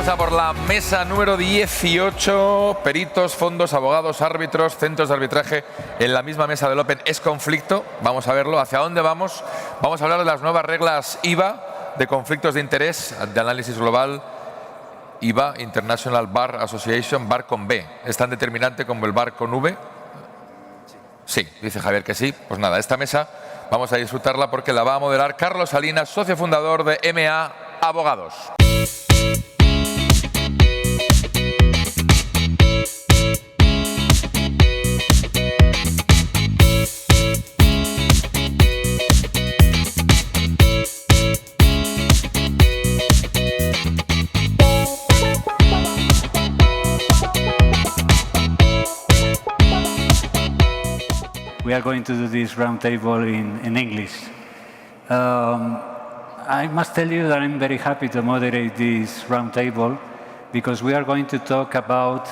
a por la mesa número 18. Peritos, fondos, abogados, árbitros, centros de arbitraje en la misma mesa del Open. ¿Es conflicto? Vamos a verlo. ¿Hacia dónde vamos? Vamos a hablar de las nuevas reglas IBA de conflictos de interés, de análisis global. IBA, International Bar Association, bar con B. ¿Es tan determinante como el bar con V? Sí, dice Javier que sí. Pues nada, esta mesa vamos a disfrutarla porque la va a moderar Carlos Salinas, socio fundador de MA Abogados. We are going to do this roundtable in English. I must tell you that I'm very happy to moderate this roundtable because we are going to talk about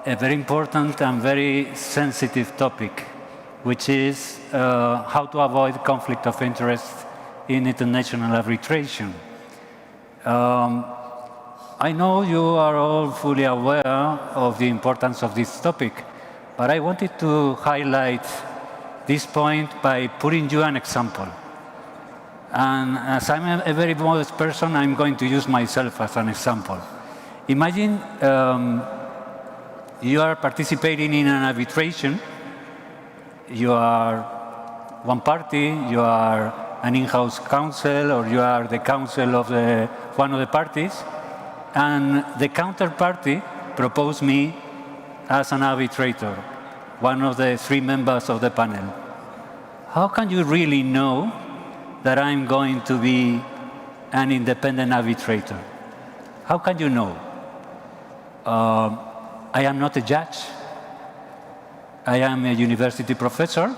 a very important and very sensitive topic, which is how to avoid conflict of interest in international arbitration. I know you are all fully aware of the importance of this topic, but I wanted to highlight this point by putting you an example. And as I'm a very modest person, I'm going to use myself as an example. Imagine you are participating in an arbitration. You are one party, you are an in-house counsel, or you are the counsel of one of the parties, and the counterparty proposed me as an arbitrator, one of the three members of the panel. How can you really know that I'm going to be an independent arbitrator? How can you know? I am not a judge. I am a university professor,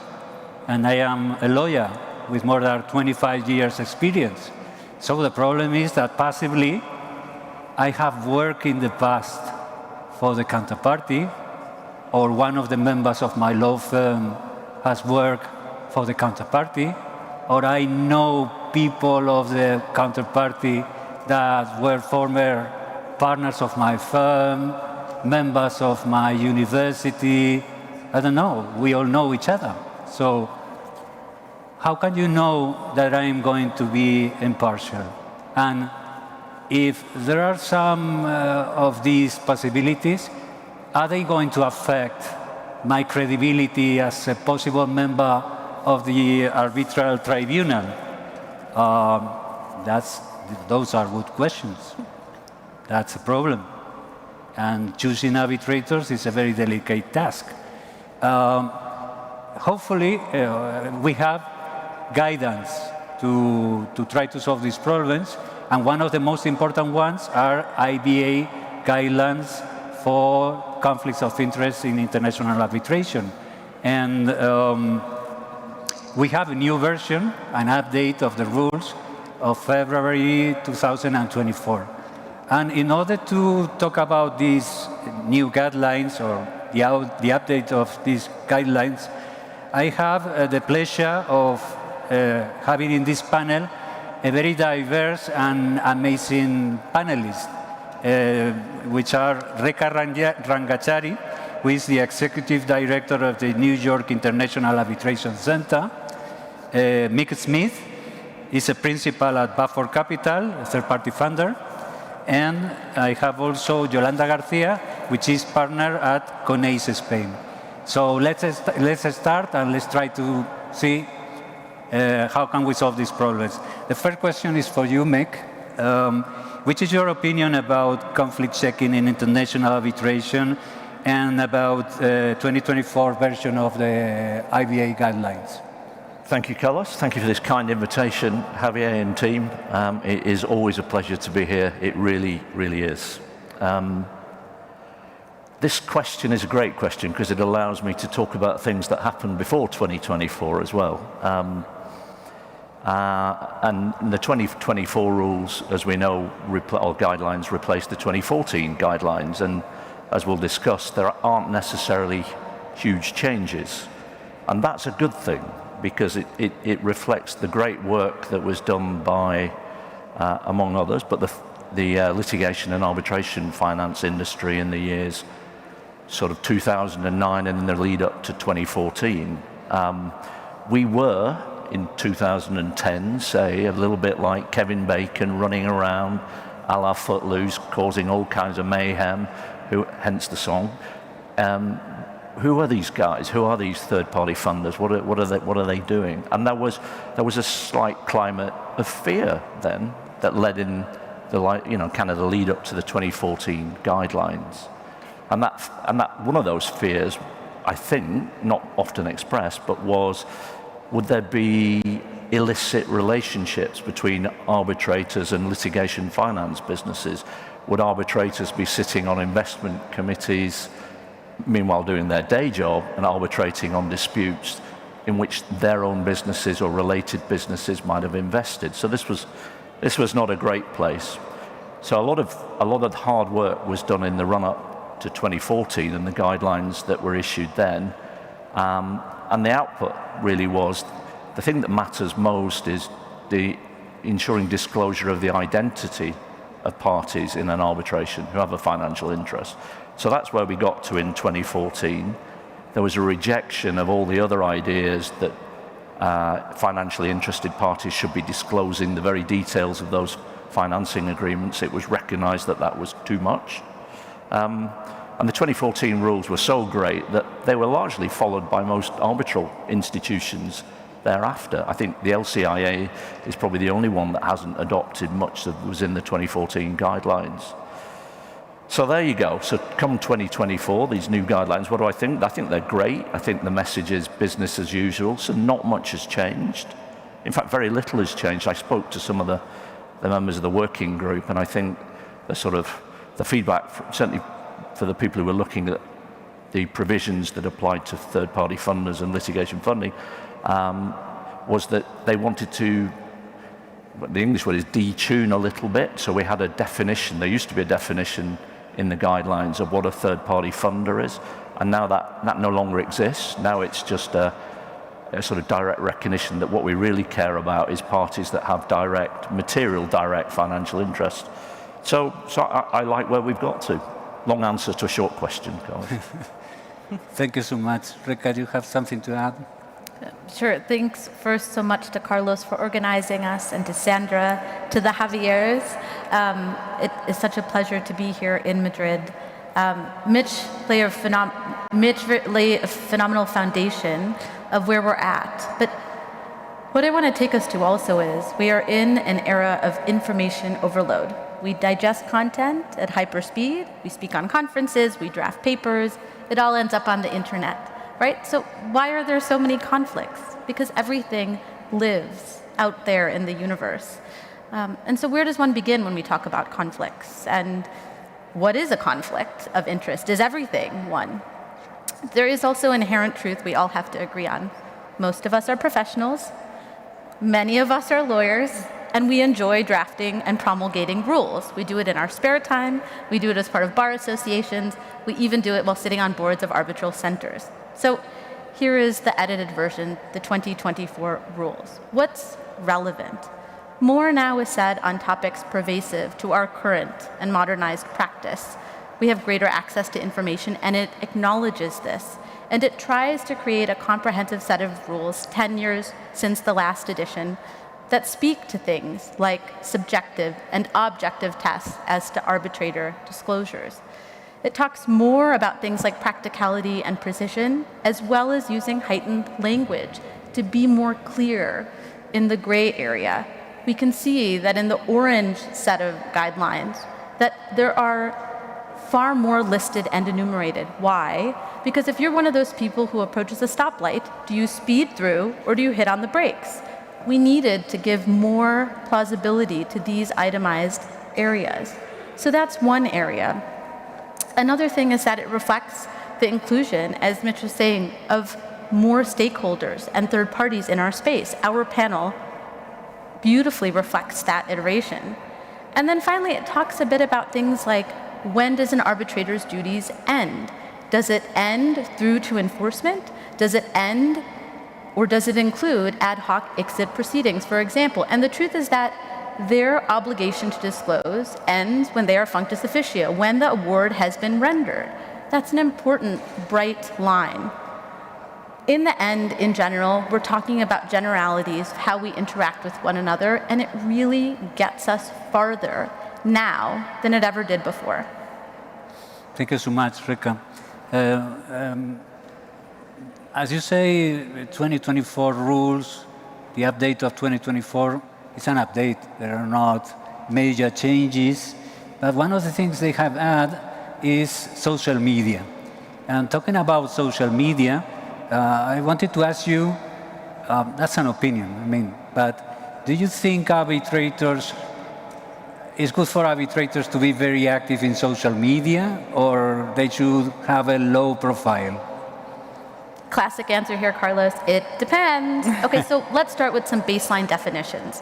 and I am a lawyer with more than 25 years experience. So the problem is that passively, I have worked in the past for the counterparty, or one of the members of my law firm has worked for the counterparty, or I know people of the counterparty that were former partners of my firm, members of my university. I don't know, we all know each other. So how can you know that I'm going to be impartial? And if there are some of these possibilities, are they going to affect my credibility as a possible member of the arbitral tribunal? Those are good questions. That's a problem. And choosing arbitrators is a very delicate task. Hopefully, we have guidance to try to solve these problems. And one of the most important ones are IBA guidelines for conflicts of interest in international arbitration. And we have a new version, an update of the rules of February 2024. And in order to talk about these new guidelines or the update of these guidelines, I have the pleasure of having in this panel a very diverse and amazing panelists, which are Rekha Rangachari, who is the Executive Director of the New York International Arbitration Center. Mick Smith is a principal at Burford Capital, a third-party funder. And I have also Yolanda García, which is partner at CONEXIG Spain. So let's start and let's try to see how can we solve these problems. The first question is for you, Mick. Which is your opinion about conflict checking in international arbitration and about 2024 version of the IBA guidelines? Thank you, Carlos. Thank you for this kind invitation, Javier and team. It is always a pleasure to be here. It really, really is. This question is a great question because it allows me to talk about things that happened before 2024 as well. And the 2024 rules, as we know, or guidelines replaced the 2014 guidelines. And as we'll discuss, there aren't necessarily huge changes. And that's a good thing, because it reflects the great work that was done by, among others, but the litigation and arbitration finance industry in the years sort of 2009 and in the lead up to 2014. We were, in 2010, say, a little bit like Kevin Bacon running around a la Footloose, causing all kinds of mayhem, hence the song. Who are these guys? Who are these third-party funders? What are they doing? And there was a slight climate of fear then that led in the kind of the lead up to the 2014 guidelines. And that one of those fears, I think, not often expressed, but was, would there be illicit relationships between arbitrators and litigation finance businesses? Would arbitrators be sitting on investment committees, meanwhile doing their day job, and arbitrating on disputes in which their own businesses or related businesses might have invested? So this was not a great place. So a lot of hard work was done in the run-up to 2014 and the guidelines that were issued then. And the output really was, the thing that matters most is ensuring disclosure of the identity of parties in an arbitration who have a financial interest. So that's where we got to in 2014. There was a rejection of all the other ideas that financially interested parties should be disclosing the very details of those financing agreements. It was recognized that that was too much. And the 2014 rules were so great that they were largely followed by most arbitral institutions thereafter. I think the LCIA is probably the only one that hasn't adopted much that was in the 2014 guidelines. So there you go. So come 2024, these new guidelines, what do I think? I think they're great. I think the message is business as usual, so not much has changed. In fact, very little has changed. I spoke to some of the members of the working group, and I think the feedback, certainly for the people who were looking at the provisions that applied to third-party funders and litigation funding, was that they wanted to, the English word is detune a little bit. So we had a definition. There used to be a definition in the guidelines of what a third-party funder is, and now that no longer exists. Now it's just a sort of direct recognition that what we really care about is parties that have material direct financial interest. So I like where we've got to. Long answer to a short question, Carlos. Thank you so much. Rekha, do you have something to add? Sure. Thanks first so much to Carlos for organizing us, and to Sandra, to the Javiers. It is such a pleasure to be here in Madrid. Mitch laid a phenomenal foundation of where we're at. But what I want to take us to also is we are in an era of information overload. We digest content at hyperspeed, we speak on conferences, we draft papers, it all ends up on the internet, right? So why are there so many conflicts? Because everything lives out there in the universe. And so where does one begin when we talk about conflicts? And what is a conflict of interest? Is everything one? There is also inherent truth we all have to agree on. Most of us are professionals, many of us are lawyers, and we enjoy drafting and promulgating rules. We do it in our spare time, we do it as part of bar associations, we even do it while sitting on boards of arbitral centers. So here is the edited version, the 2024 rules. What's relevant? More now is said on topics pervasive to our current and modernized practice. We have greater access to information, and it acknowledges this. And it tries to create a comprehensive set of rules 10 years since the last edition that speak to things like subjective and objective tests as to arbitrator disclosures. It talks more about things like practicality and precision, as well as using heightened language to be more clear in the gray area. We can see that in the orange set of guidelines that there are far more listed and enumerated. Why? Because if you're one of those people who approaches a stoplight, do you speed through or do you hit on the brakes? We needed to give more plausibility to these itemized areas. So that's one area. Another thing is that it reflects the inclusion, as Mitch was saying, of more stakeholders and third parties in our space. Our panel beautifully reflects that iteration. And then finally, it talks a bit about things like, when does an arbitrator's duties end? Does it end through to enforcement? Does it end, or does it include ad hoc exit proceedings, for example? And the truth is that their obligation to disclose ends when they are functus officio, when the award has been rendered. That's an important, bright line. In the end, in general, we're talking about generalities of how we interact with one another, and it really gets us farther now than it ever did before. Thank you so much, Rekha. As you say, 2024 rules, the update of 2024 is an update. There are not major changes, but one of the things they have added is social media. And talking about social media, I wanted to ask you, that's an opinion, I mean, but do you think it's good for arbitrators to be very active in social media, or they should have a low profile? Classic answer here, Carlos, it depends. Okay, so let's start with some baseline definitions.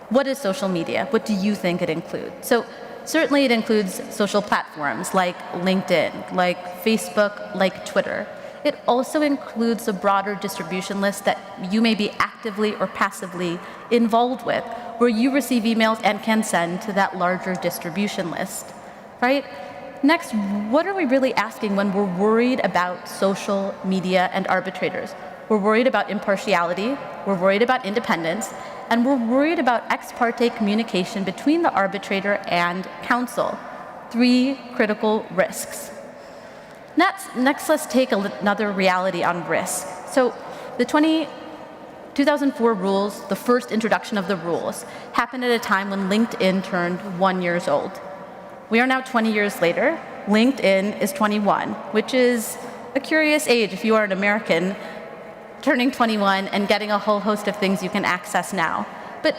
What is social media? What do you think it includes? So certainly it includes social platforms like LinkedIn, like Facebook, like Twitter. It also includes a broader distribution list that you may be actively or passively involved with, where you receive emails and can send to that larger distribution list, right? Next, what are we really asking when we're worried about social media and arbitrators? We're worried about impartiality, we're worried about independence, and we're worried about ex parte communication between the arbitrator and counsel. 3 critical risks. Next, let's take another reality on risk. So the 2004 rules, the first introduction of the rules, happened at a time when LinkedIn turned 1 year old. We are now 20 years later. LinkedIn is 21, which is a curious age if you are an American turning 21 and getting a whole host of things you can access now. But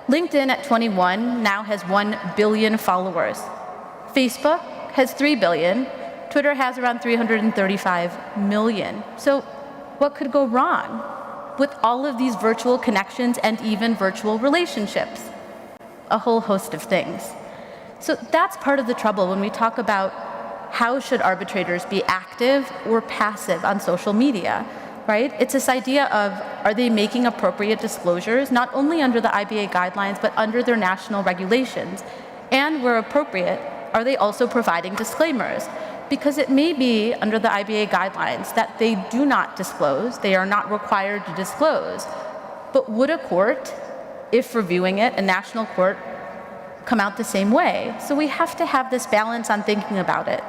LinkedIn at 21 now has 1 billion followers. Facebook has 3 billion. Twitter has around 335 million. So what could go wrong with all of these virtual connections and even virtual relationships? A whole host of things. So that's part of the trouble when we talk about how should arbitrators be active or passive on social media, right? It's this idea of, are they making appropriate disclosures, not only under the IBA guidelines, but under their national regulations? And where appropriate, are they also providing disclaimers? Because it may be under the IBA guidelines that they do not disclose, they are not required to disclose. But would a court, if reviewing it, a national court, come out the same way? So we have to have this balance on thinking about it.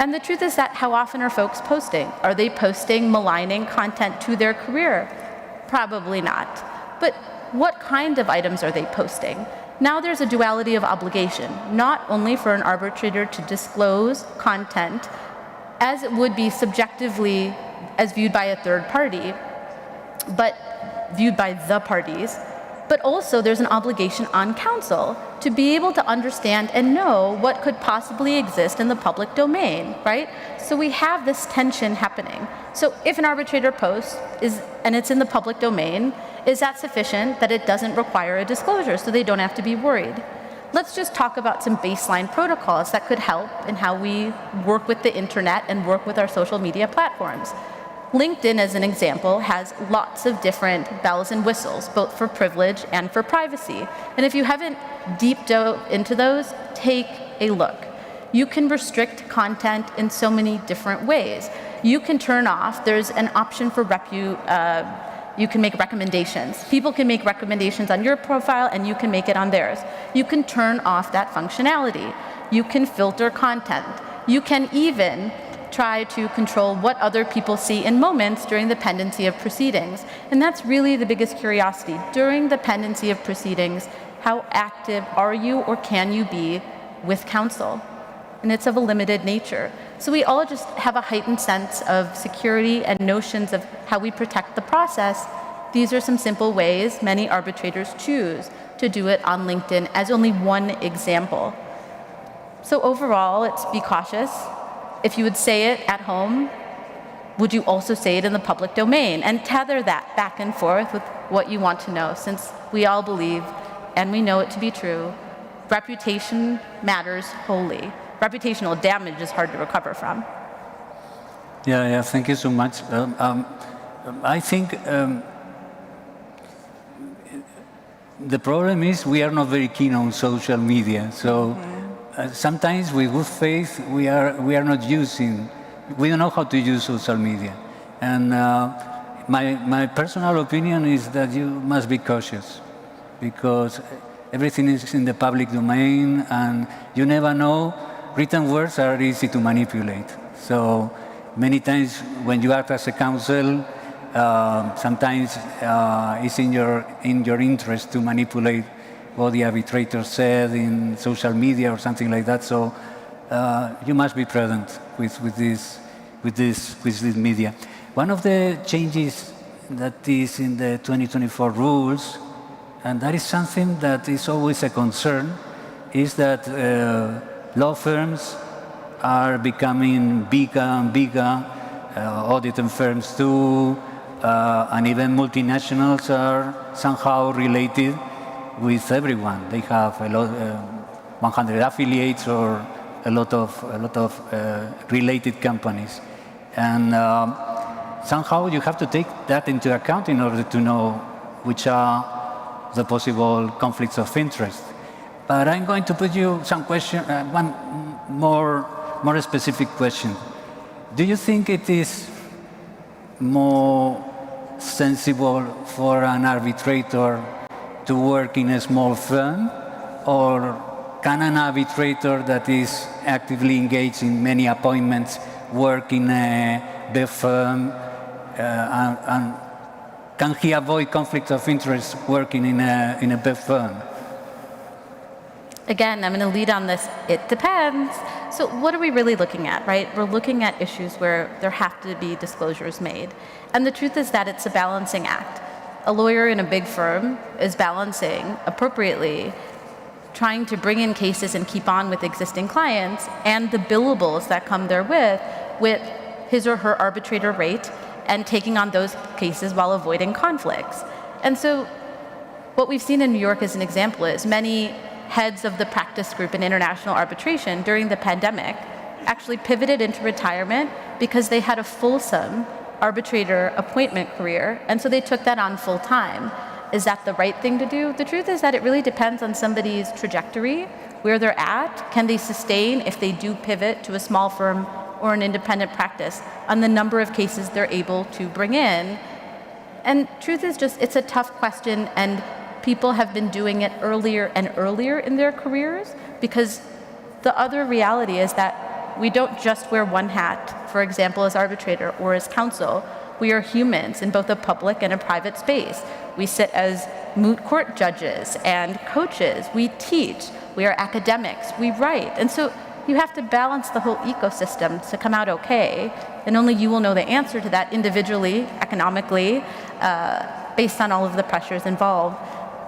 And the truth is that how often are folks posting? Are they posting maligning content to their career? Probably not. But what kind of items are they posting? Now there's a duality of obligation, not only for an arbitrator to disclose content as it would be subjectively as viewed by a third party, but viewed by the parties, but also there's an obligation on counsel to be able to understand and know what could possibly exist in the public domain, right? So we have this tension happening. So if an arbitrator posts and it's in the public domain, is that sufficient that it doesn't require a disclosure so they don't have to be worried? Let's just talk about some baseline protocols that could help in how we work with the internet and work with our social media platforms. LinkedIn, as an example, has lots of different bells and whistles, both for privilege and for privacy. And if you haven't deep dove into those, take a look. You can restrict content in so many different ways. You can turn off, there's an option for you can make recommendations. People can make recommendations on your profile and you can make it on theirs. You can turn off that functionality. You can filter content. You can even try to control what other people see in moments during the pendency of proceedings. And that's really the biggest curiosity. During the pendency of proceedings, how active are you or can you be with counsel? And it's of a limited nature. So we all just have a heightened sense of security and notions of how we protect the process. These are some simple ways many arbitrators choose to do it on LinkedIn as only one example. So overall, it's be cautious. If you would say it at home, would you also say it in the public domain? And tether that back and forth with what you want to know, since we all believe, and we know it to be true, reputation matters wholly. Reputational damage is hard to recover from. Yeah, thank you so much. the problem is we are not very keen on social media. So sometimes with good faith, we are not using, we don't know how to use social media. And my personal opinion is that you must be cautious because everything is in the public domain and you never know. Written words are easy to manipulate. So many times when you act as a counsel, sometimes it's in your interest to manipulate what the arbitrator said in social media or something like that. So you must be prudent with this media. One of the changes that is in the 2024 rules, and that is something that is always a concern, is that law firms are becoming bigger and bigger, auditing firms too, and even multinationals are somehow related with everyone. They have a lot, 100 affiliates or a lot of related companies, and somehow you have to take that into account in order to know which are the possible conflicts of interest. But I'm going to put you some question, one more specific question. Do you think it is more sensible for an arbitrator to work in a small firm, or can an arbitrator that is actively engaged in many appointments work in a big firm, and can he avoid conflict of interest working in a big firm? Again, I'm going to lead on this. It depends. So what are we really looking at, right? We're looking at issues where there have to be disclosures made. And the truth is that it's a balancing act. A lawyer in a big firm is balancing appropriately, trying to bring in cases and keep on with existing clients and the billables that come therewith with his or her arbitrator rate and taking on those cases while avoiding conflicts. And so what we've seen in New York as an example is many heads of the practice group in international arbitration during the pandemic actually pivoted into retirement because they had a fulsome arbitrator appointment career, and so they took that on full time. Is that the right thing to do? The truth is that it really depends on somebody's trajectory, where they're at. Can they sustain, if they do pivot to a small firm or an independent practice, on the number of cases they're able to bring in? And truth is just, it's a tough question, and people have been doing it earlier and earlier in their careers, because the other reality is that we don't just wear one hat, for example, as arbitrator or as counsel. We are humans in both a public and a private space. We sit as moot court judges and coaches. We teach. We are academics. We write. And so you have to balance the whole ecosystem to come out okay. And only you will know the answer to that individually, economically, based on all of the pressures involved.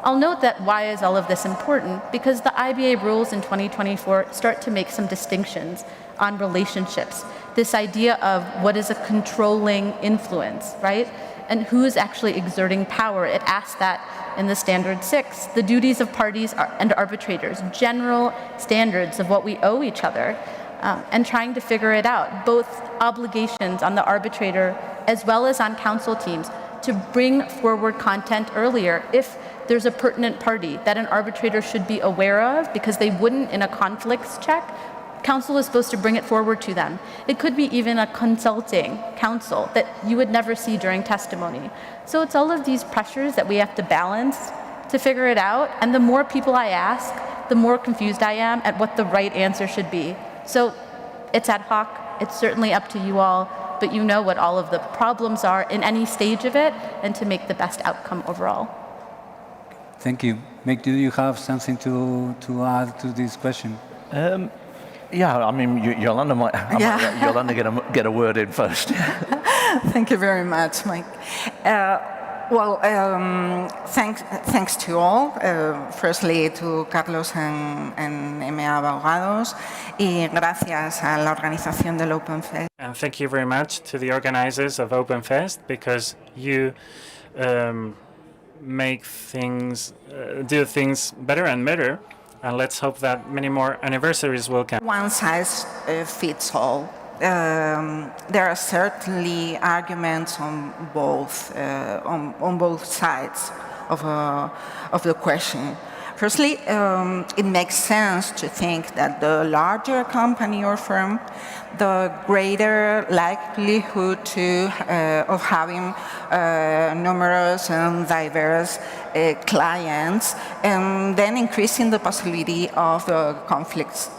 I'll note that why is all of this important? Because the IBA rules in 2024 start to make some distinctions on relationships. This idea of what is a controlling influence, right? And who is actually exerting power. It asks that in the Standard 6. The duties of parties and arbitrators, general standards of what we owe each other, and trying to figure it out. Both obligations on the arbitrator as well as on counsel teams to bring forward content earlier if there's a pertinent party that an arbitrator should be aware of, because they wouldn't in a conflicts check. Counsel is supposed to bring it forward to them. It could be even a consulting counsel that you would never see during testimony. So it's all of these pressures that we have to balance to figure it out. And the more people I ask, the more confused I am at what the right answer should be. So it's ad hoc. It's certainly up to you all, but you know what all of the problems are in any stage of it, and to make the best outcome overall. Thank you. Mick, do you have something to add to this question? Yeah, I mean, Yolanda might Yolanda get a word in first. Thank you very much, Mike. Thanks to all. Firstly, to Carlos and MA Abogados, y gracias a la organización del Open Fest. And thank you very much to the organizers of Open Fest, because you make things, do things better and better. And let's hope that many more anniversaries will come. One size fits all. There are certainly arguments on both sides. of the question. Firstly, it makes sense to think that the larger company or firm, the greater likelihood of having numerous and diverse clients, and then increasing the possibility of conflicts,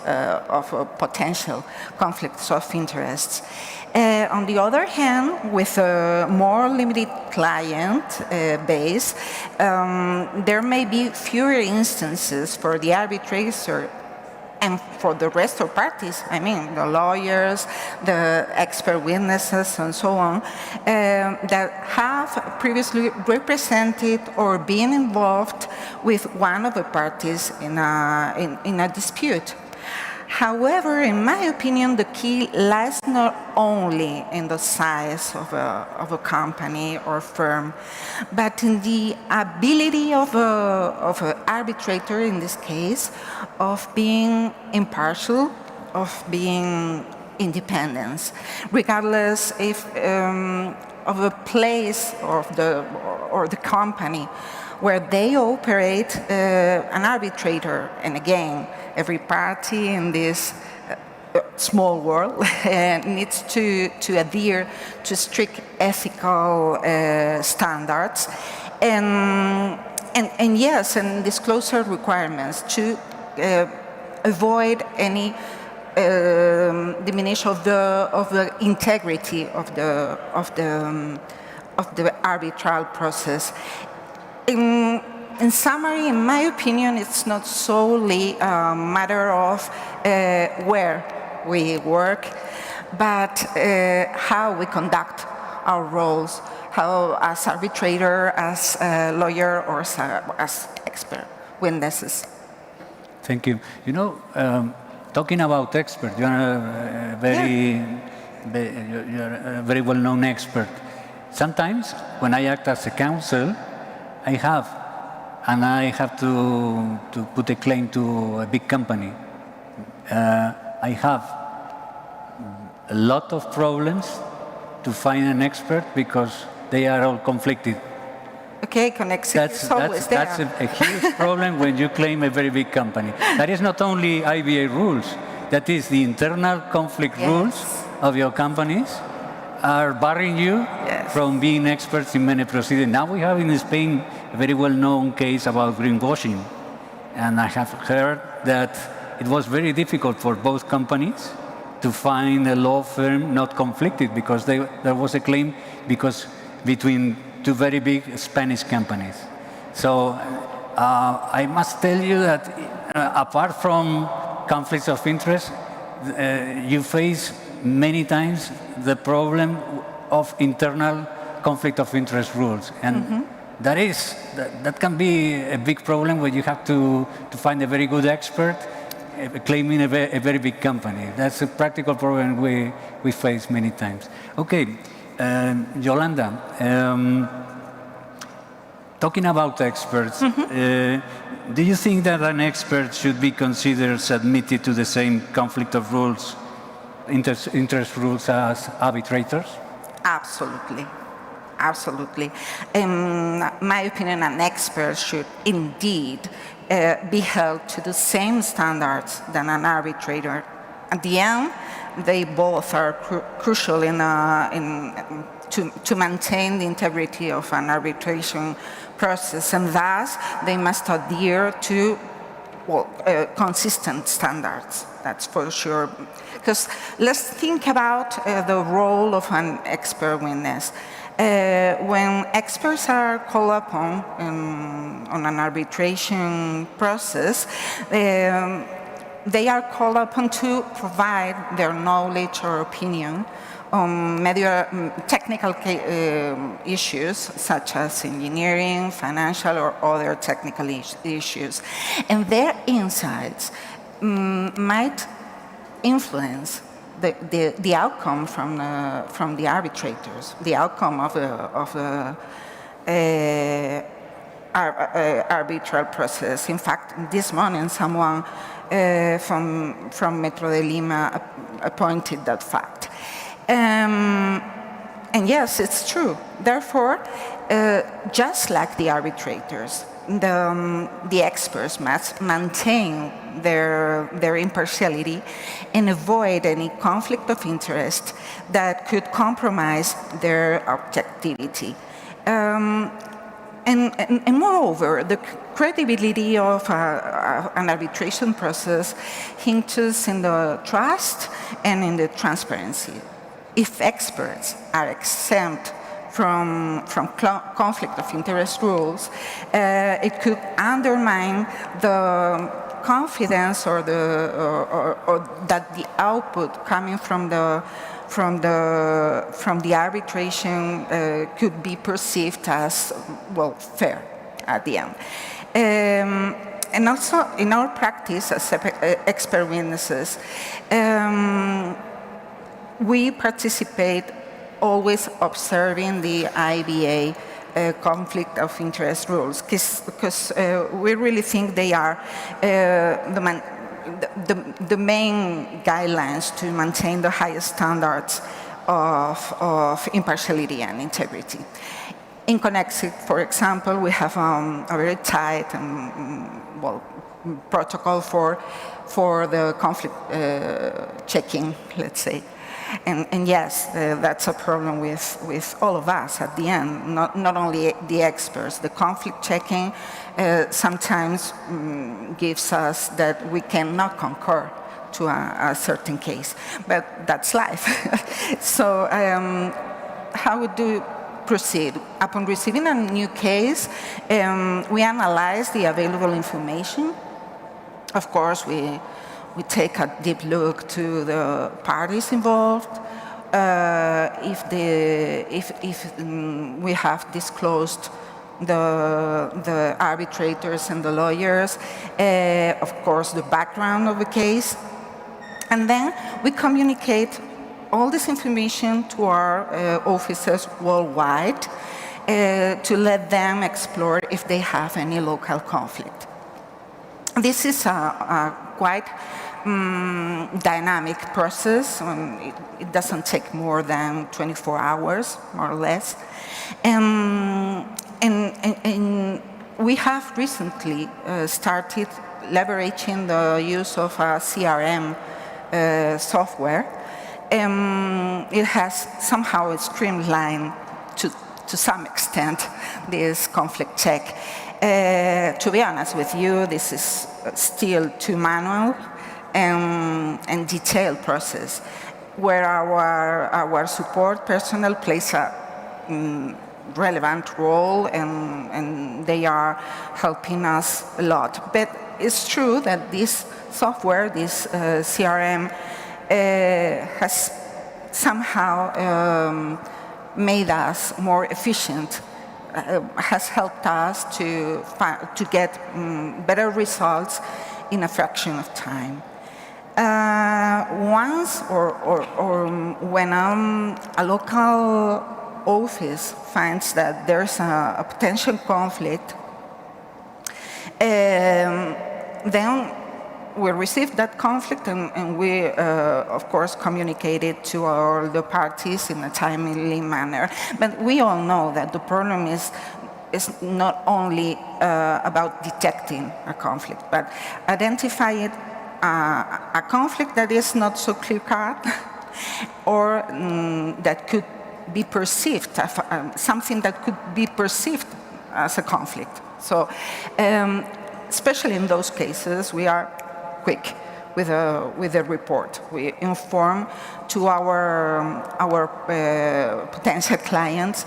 potential conflicts of interests. On the other hand, with a more limited client base, there may be fewer instances for the arbitrator and for the rest of parties, I mean, the lawyers, the expert witnesses, and so on, that have previously represented or been involved with one of the parties in a dispute. However, in my opinion, the key lies not only in the size of a company or firm, but in the ability of an arbitrator, in this case, of being impartial, of being independent, regardless if of the place or the company where they operate. An arbitrator, and again, every party in this small world needs to adhere to strict ethical standards and yes, and disclosure requirements to avoid any diminution of the integrity of the arbitral process. In summary, in my opinion, it's not solely a matter of where we work, but how we conduct our roles, how as arbitrator, as a lawyer, or as expert witnesses. Thank you. You know, talking about expert, you're a very well-known expert. Sometimes, when I act as a counsel, I have to put a claim to a big company. I have a lot of problems to find an expert because they are all conflicted. Okay, CONEXIG is always there. That's a huge problem when you claim a very big company. That is not only IBA rules, that is the internal conflict rules of your companies are barring you from being experts in many proceedings. Now we have in Spain a very well-known case about greenwashing. And I have heard that it was very difficult for both companies to find a law firm not conflicted because there was a claim between two very big Spanish companies. So I must tell you that apart from conflicts of interest, you face many times the problem of internal conflict of interest rules. And that can be a big problem where you have to find a very good expert claiming a very big company. That's a practical problem we face many times. Okay, Yolanda, talking about experts, do you think that an expert should be considered submitted to the same conflict of rules, interest rules as arbitrators? Absolutely. Absolutely. In my opinion, an expert should indeed be held to the same standards than an arbitrator. At the end, they both are crucial to maintain the integrity of an arbitration process, and thus they must adhere to consistent standards. That's for sure. Because let's think about the role of an expert witness. When experts are called upon on an arbitration process, they are called upon to provide their knowledge or opinion on technical issues such as engineering, financial, or other technical issues. And their insights might influence the outcome from the arbitrators, the outcome of the arbitral process. In fact, this morning, someone from Metro de Lima pointed that fact. And yes, it's true. Therefore, just like the arbitrators, the experts must maintain their impartiality and avoid any conflict of interest that could compromise their objectivity. And moreover, the credibility of an arbitration process hinges in the trust and in the transparency. If experts are exempt from conflict of interest rules, it could undermine the confidence or that the output coming from the arbitration could be perceived as, well, fair at the end. And also in our practice as expert witnesses, we participate always observing the IBA conflict of interest rules, because we really think they are the main guidelines to maintain the highest standards of impartiality and integrity. In CONEXIG, for example, we have a very tight protocol for the conflict checking, let's say. And yes, that's a problem with all of us at the end, not only the experts. The conflict checking sometimes gives us that we cannot concur to a certain case, but that's life. So how would you proceed? Upon receiving a new case, we analyze the available information. Of course, we take a deep look to the parties involved, if we have disclosed the arbitrators and the lawyers, of course the background of the case, and then we communicate all this information to our officers worldwide to let them explore if they have any local conflict. This is a quite dynamic process. It doesn't take more than 24 hours, more or less. And we have recently started leveraging the use of a CRM software. It has somehow streamlined to some extent this conflict check. To be honest with you, this is still too manual and detailed process, where our support personnel plays a relevant role, and they are helping us a lot. But it's true that this software, this CRM, has somehow made us more efficient, has helped us to get better results in a fraction of time. Once or when a local office finds that there's a potential conflict, then we receive that conflict and we, of course, communicate it to all the parties in a timely manner. But we all know that the problem is not only about detecting a conflict, but identifying a conflict that is not so clear-cut or that could be perceived, something that could be perceived as a conflict. So, especially in those cases, we are quick with a report. We inform to our potential clients,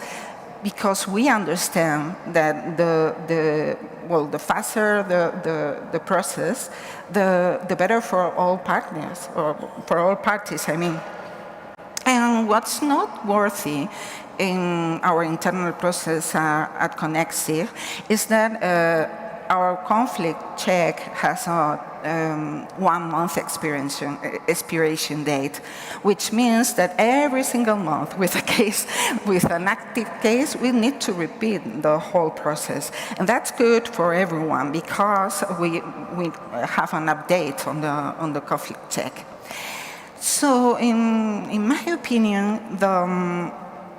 because we understand that the faster the process, the better for all partners, or for all parties, I mean. And what's noteworthy in our internal process at CONEXIG is that our conflict check has a 1 month expiration date, which means that every single month with an active case, we need to repeat the whole process. And that's good for everyone, because we have an update on the conflict check. So in my opinion,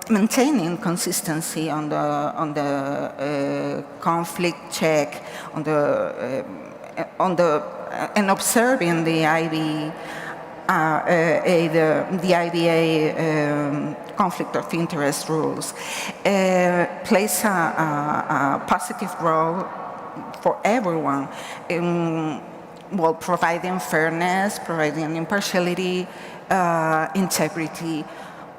maintaining consistency on the conflict check, and observing the IBA conflict of interest rules plays a positive role for everyone in providing fairness, providing impartiality, integrity.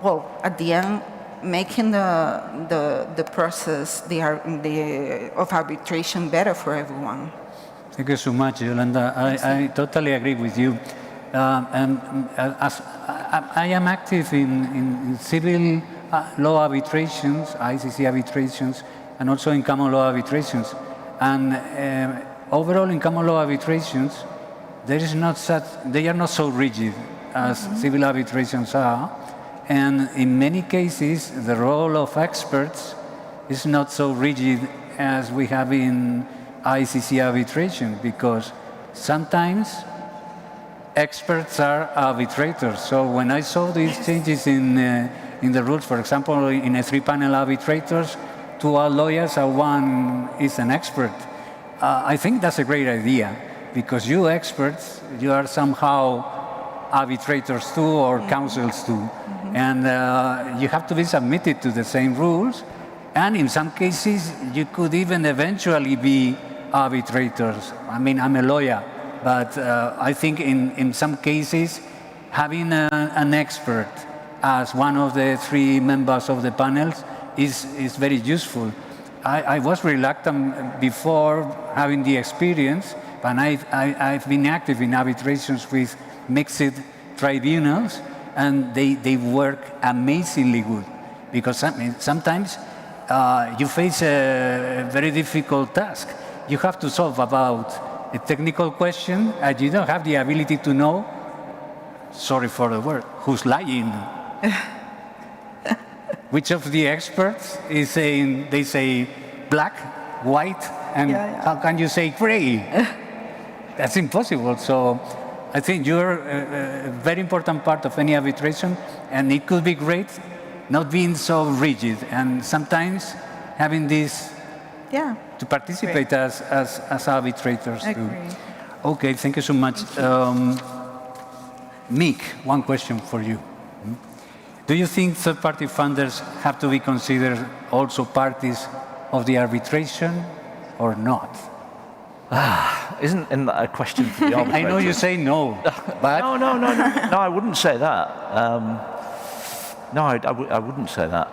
Well, at the end, making the process of arbitration better for everyone. Thank you so much, Yolanda. I totally agree with you. And as I am active in civil law arbitrations, ICC arbitrations, and also in common law arbitrations. And overall, in common law arbitrations, they are not so rigid as civil arbitrations are. And in many cases, the role of experts is not so rigid as we have in ICC arbitration, because sometimes experts are arbitrators. So when I saw these changes in the rules, for example, in a 3-panel arbitrators, 2 are lawyers and 1 is an expert, I think that's a great idea, because you experts, you are somehow arbitrators too, or counsels too. And you have to be submitted to the same rules. And in some cases, you could even eventually be arbitrators. I mean, I'm a lawyer, but I think in some cases, having an expert as one of the 3 members of the panels is very useful. I was reluctant before having the experience, but I've been active in arbitrations with mixed tribunals, and they work amazingly good, because sometimes you face a very difficult task. You have to solve about a technical question, and you don't have the ability to know, sorry for the word, who's lying. Which of the experts is saying, they say black, white, and how can you say gray? That's impossible. So I think you're a very important part of any arbitration, and it could be great not being so rigid, and sometimes having this to participate as arbitrators too. Okay, thank you so much. Mick, one question for you. Do you think third-party funders have to be considered also parties of the arbitration or not? Isn't that a question for the arbitrator? I know you say no, but... No, I wouldn't say that. No, I wouldn't say that.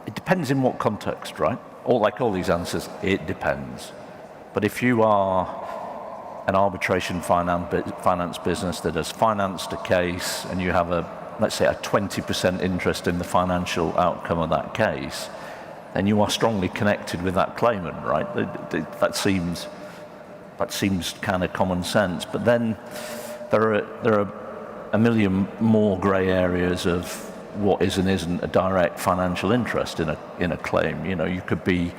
It depends in what context, right? Or like all these answers, it depends. But if you are an arbitration finance business that has financed a case, and you have let's say a 20% interest in the financial outcome of that case, then you are strongly connected with that claimant, right? That seems kind of common sense. But then there are a million more grey areas of what is and isn't a direct financial interest in a claim. You know, it could be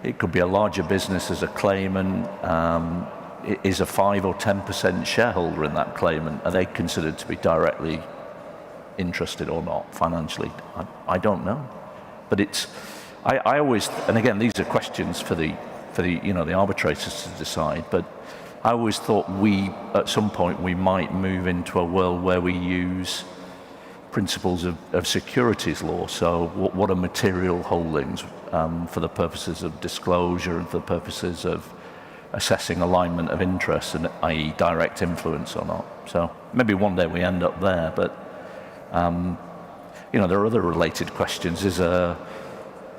a larger business as a claimant. Is a 5 or 10% shareholder in that claimant? Are they considered to be directly interested or not financially? I don't know. But I always, and again, these are questions for the the arbitrators to decide. But I always thought at some point we might move into a world where we use principles of securities law. So what are material holdings for the purposes of disclosure and for the purposes of assessing alignment of interests, and i.e. direct influence or not. So maybe one day we end up there, but there are other related questions.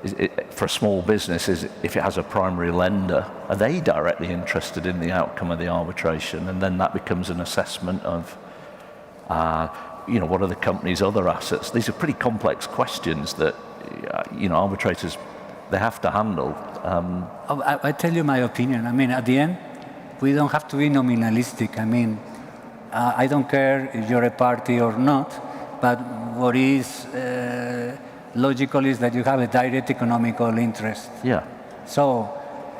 For a small business, if it has a primary lender, are they directly interested in the outcome of the arbitration? And then that becomes an assessment of what are the company's other assets? These are pretty complex questions that arbitrators, they have to handle. I tell you my opinion. I mean, at the end, we don't have to be nominalistic. I mean, I don't care if you're a party or not, but what is logical is that you have a direct economical interest. Yeah. So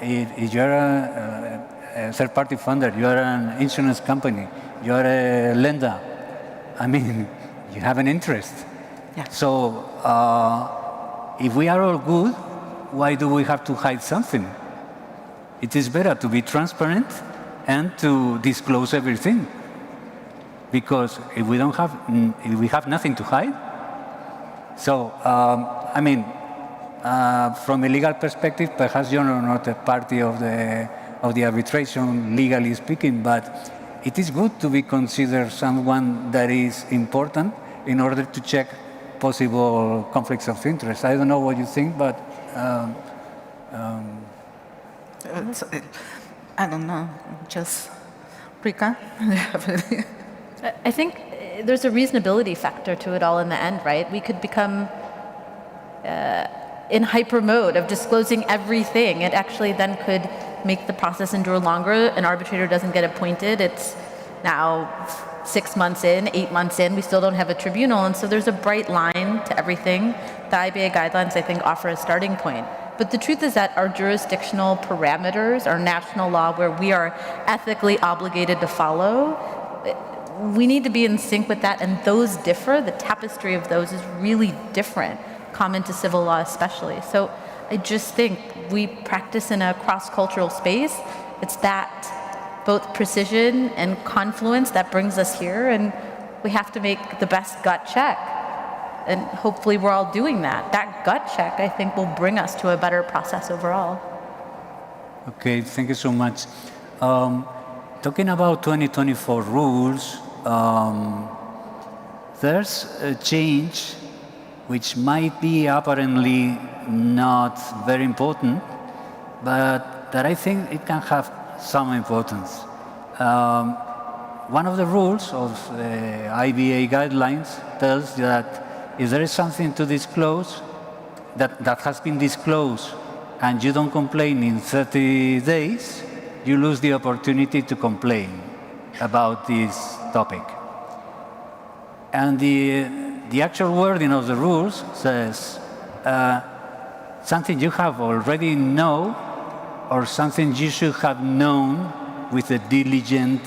if you're a third-party funder, you're an insurance company, you're a lender, I mean, you have an interest. Yeah. So if we are all good, why do we have to hide something? It is better to be transparent and to disclose everything. Because if we don't have, if we have nothing to hide, so I mean, from a legal perspective, perhaps you're not a party of the arbitration, legally speaking, but it is good to be considered someone that is important in order to check possible conflicts of interest. I don't know what you think, but I don't know, just Rekha? I think there's a reasonability factor to it all in the end, right? We could become in hyper mode of disclosing everything. It actually then could make the process endure longer. An arbitrator doesn't get appointed. It's now 6 months in, 8 months in, we still don't have a tribunal. And so there's a bright line to everything. The IBA guidelines, I think, offer a starting point. But the truth is that our jurisdictional parameters, our national law, where we are ethically obligated to follow, we need to be in sync with that, and those differ. The tapestry of those is really different, common to civil law especially. So I just think we practice in a cross-cultural space. It's that both precision and confluence that brings us here, and we have to make the best gut check. And hopefully we're all doing that. That gut check, I think, will bring us to a better process overall. okay, thank you so much. Talking about 2024 rules, there's a change which might be apparently not very important, but that I think it can have some importance. One of the rules of the IBA guidelines tells that if there is something to disclose that has been disclosed and you don't complain in 30 days, you lose the opportunity to complain about this topic. And the actual wording of the rules says something you have already know or something you should have known with a diligent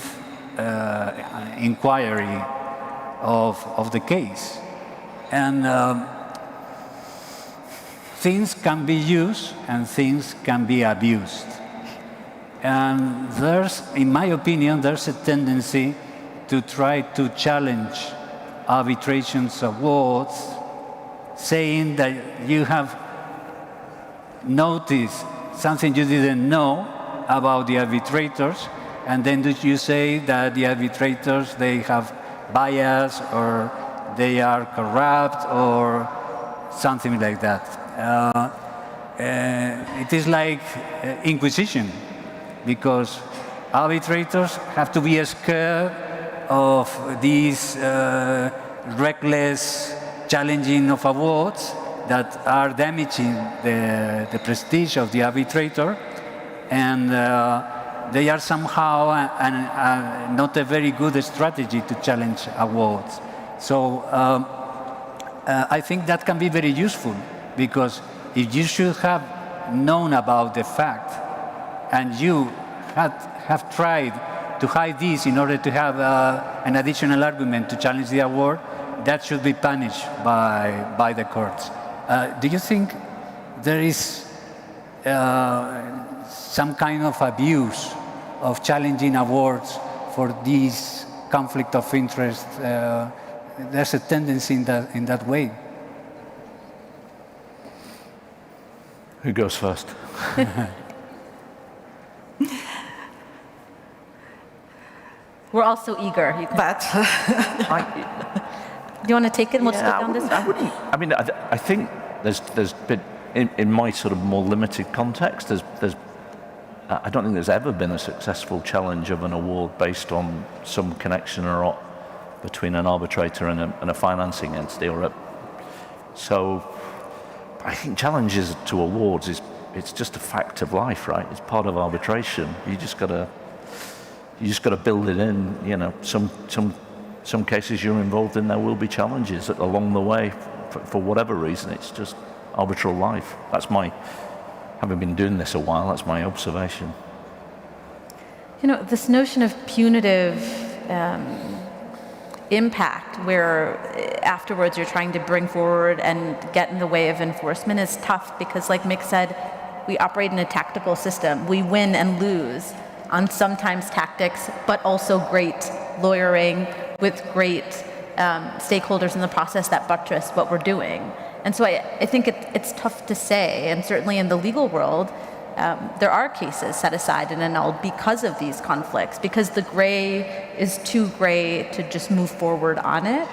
inquiry of the case. And things can be used and things can be abused. And there's, in my opinion, there's a tendency to try to challenge arbitration's awards, saying that you have noticed something you didn't know about the arbitrators, and then you say that the arbitrators, they have bias or they are corrupt or something like that. It is like inquisition, because arbitrators have to be scared of these reckless challenging of awards that are damaging the prestige of the arbitrator, and they are somehow not a very good strategy to challenge awards. So I think that can be very useful, because if you should have known about the fact and you have tried to hide this in order to have an additional argument to challenge the award, that should be punished by the courts. Do you think there is some kind of abuse of challenging awards for this conflict of interest? There's a tendency in that way. Who goes first? We're all so eager. You can, But do you want to take it and we'll just go down this I way? wouldn't. I mean, I think there's been, in my sort of more limited context, I don't think there's ever been a successful challenge of an award based on some connection or not between an arbitrator and a financing entity. So I think challenges to awards it's just a fact of life, right? It's part of arbitration. You just got to build it in. You know, some cases you're involved in, there will be challenges along the way for whatever reason. It's just arbitral life. That's having been doing this a while, that's my observation. You know, this notion of punitive impact where afterwards you're trying to bring forward and get in the way of enforcement is tough because, like Mick said, we operate in a tactical system. We win and lose on sometimes tactics, but also great lawyering with great stakeholders in the process that buttress what we're doing. And so I think it's tough to say, and certainly in the legal world, there are cases set aside and annulled because of these conflicts, because the gray is too gray to just move forward on it.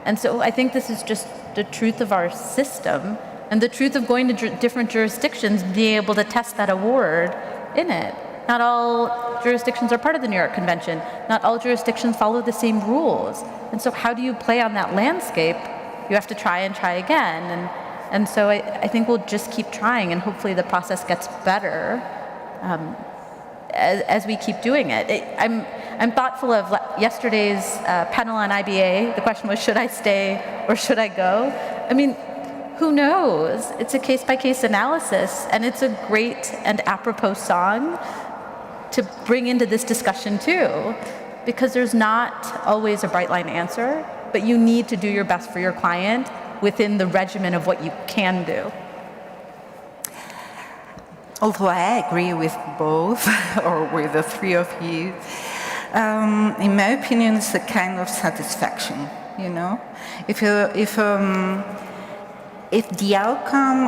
And so I think this is just the truth of our system and the truth of going to different jurisdictions, being able to test that award in it. Not all jurisdictions are part of the New York Convention. Not all jurisdictions follow the same rules. And so how do you play on that landscape? You have to try and try again. And so I think we'll just keep trying, and hopefully the process gets better as we keep doing it. I'm thoughtful of yesterday's panel on IBA. The question was, should I stay or should I go? I mean, who knows? It's a case-by-case analysis, and it's a great and apropos song to bring into this discussion too, because there's not always a bright line answer, but you need to do your best for your client within the regimen of what you can do. Although I agree with both, or with the three of you, in my opinion, it's a kind of satisfaction, you know? If the outcome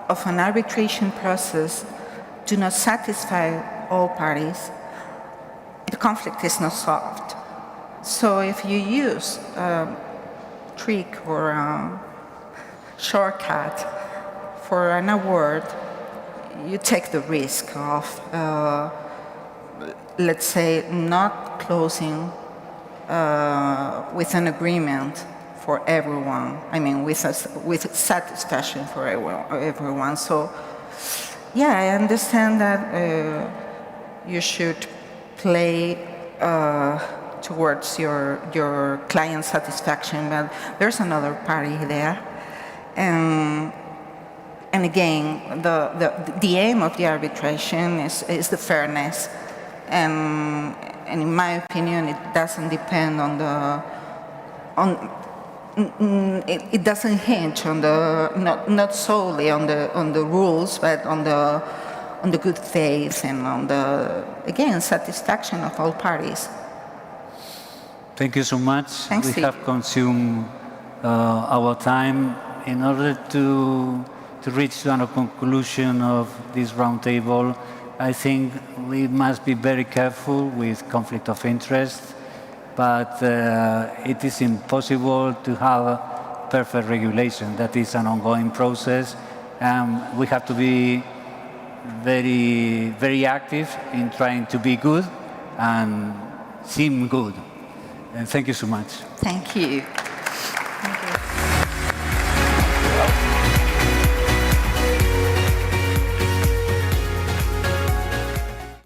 of an arbitration process do not satisfy all parties, the conflict is not solved. So if you use a trick or a shortcut for an award, you take the risk of, let's say, not closing with an agreement for everyone. I mean, with satisfaction for everyone. So, yeah, I understand that you should play towards your client satisfaction, but there's another party there. And again, the aim of the arbitration is the fairness. And in my opinion, it doesn't depend it doesn't hinge on not solely on the rules, but on the good faith and on the, again, satisfaction of all parties. Thank you so much. Thanks. We have consumed our time in order to reach a conclusion of this roundtable. I think we must be very careful with conflict of interest, but it is impossible to have perfect regulation. That is an ongoing process, and we have to be very, very active in trying to be good and seem good. And thank you so much. Thank you.